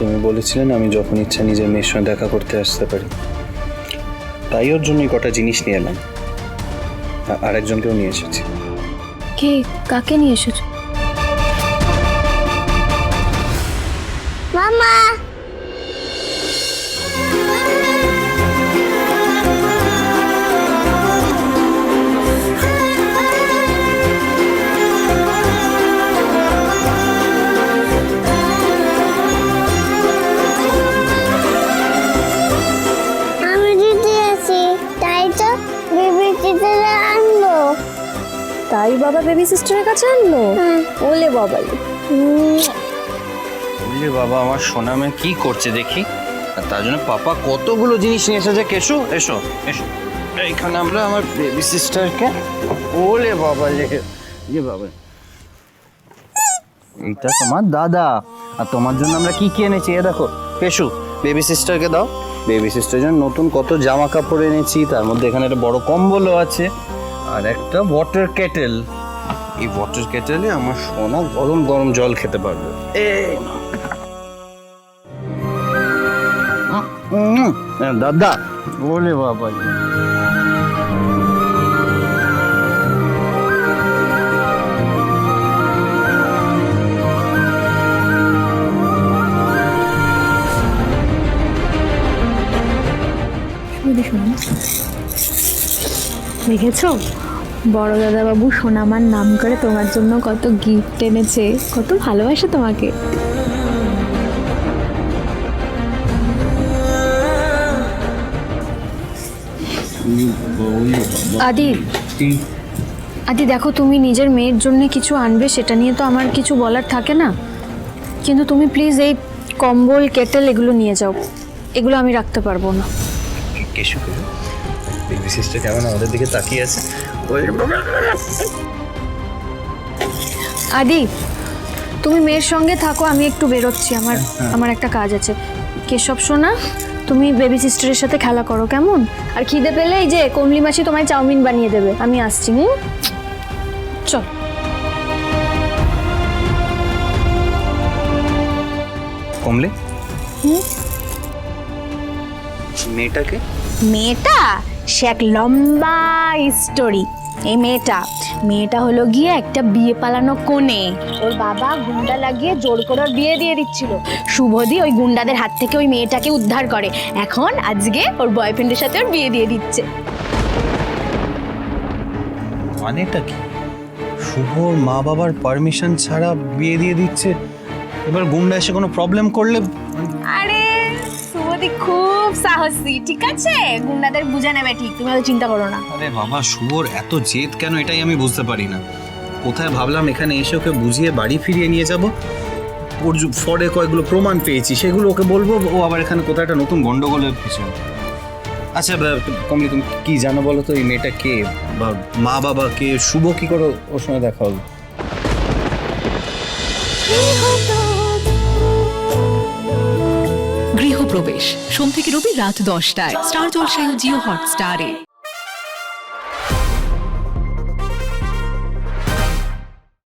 তুমি বলেছিলেন আমি যখন ইচ্ছা নিজের মেয়ের সঙ্গে দেখা করতে আসতে পারি, তাই ওর জন্যই কটা জিনিস নিয়ে এলাম। আরেকজনকেও নিয়ে এসেছি। কে? কাকে নিয়ে এসেছো? মামা আমি দিতে আছি, তাই তো বিবিটিতে আনলো। তাই বাবা বেবি সিস্টারের কাছে আনলো? ওলে বাবাই। বুঝলি বাবা আমার সোনা মেয়ে কি করছে দেখি, আর তার জন্য পাপা কতগুলো জিনিস নিয়ে এসেছে। কেশু এসো এসো, এইখানে আমরা আমার বেবি সিস্টারকে, ওলে বাবা লে বাবা, এইটা তোমার দাদা, আর তোমার জন্য আমরা কি কি এনেছি এ দেখো। কেশু বেবি সিস্টারকে দাও। বেবি সিস্টারের জন্য নতুন কত জামা কাপড় এনেছি, তার মধ্যে এখানে একটা বড় কম্বলও আছে, আর একটা ওয়াটার কেটেল। এই ওয়াটার কেটেলে আমার সোনা গরম গরম জল খেতে পারবে। দাদা বলে বাবা, দেখেছো বড় দাদা বাবু সোনামার নাম করে তোমার জন্য কত গিফট এনেছে, কত ভালোবাসে তোমাকে। আদি আদি দেখো, তুমি নিজের মেয়ের জন্য কিছু আনবে সেটা নিয়ে তো আমার কিছু বলার থাকে না, কিন্তু তুমি প্লিজ এই কম্বল কেটেল এগুলো নিয়ে যাও, এগুলো আমি রাখতে পারবো না। কেশু বেবি সিস্টার কেমন আমাদের দিকে তাকিয়ে আছে। আদি তুমি মেয়ের সঙ্গে থাকো, আমি একটু বেরোচ্ছি, আমার একটা কাজ আছে। কেশব সোনা, তুমি বেবি সিস্টারের সাথে খেলা করো কেমন? আর খিদে পেলে এই যে কমলি মাসি তোমায় চাউমিন বানিয়ে দেবে, আমি আসছি। চল। কমলে মেয়েটাকে? মেয়েটা সে এক লম্বা স্টোরি। এই মেয়েটা হলো গিয়ে একটা বিয়ে পালানো কোণে। ওর বাবা গুন্ডা লাগিয়ে জোর করে ওর বিয়ে দিয়ে দিচ্ছিল। শুভদি ওই গুন্ডাদের হাত থেকে ওই মেয়েটাকে উদ্ধার করে, এখন আজকে ওর বয়ফ্রেন্ডের সাথে ওর বিয়ে দিয়ে দিচ্ছে। মানেটা কি? শুভর মা বাবার পারমিশন ছাড়া বিয়ে দিয়ে দিচ্ছে, এবার গুন্ডা এসে কোনো প্রবলেম করলে? আরে শুভদি খুব সাহসী, ঠিক আছে, গুন্ডাদের বুঝে নেবে ঠিক, তুমি অত চিন্তা করো না। আরে বাবা শুভর এত জেদ কেন, এটাই আমি বুঝতে পারি না। কোথায় ভাবলাম এখানে এসে ওকে বুঝিয়ে বাড়ি ফিরিয়ে নিয়ে যাব, ওর ফরে কয়েকগুলো প্রমাণ পেয়েছি সেগুলো ওকে বলবো, ও আবার এখানে কোথায় একটা নতুন গন্ডগোলের পিছনে। আচ্ছা কমলি তুমি কি জানো বলো তো, এই মেয়েটা কে, বা মা বাবা কে, শুভ কি করে ওর সঙ্গে দেখা হলো? গৃহপ্রবেশ সোম থেকে রবি রাত 10টায় স্টার জলসায় ও জিও হটস্টারে।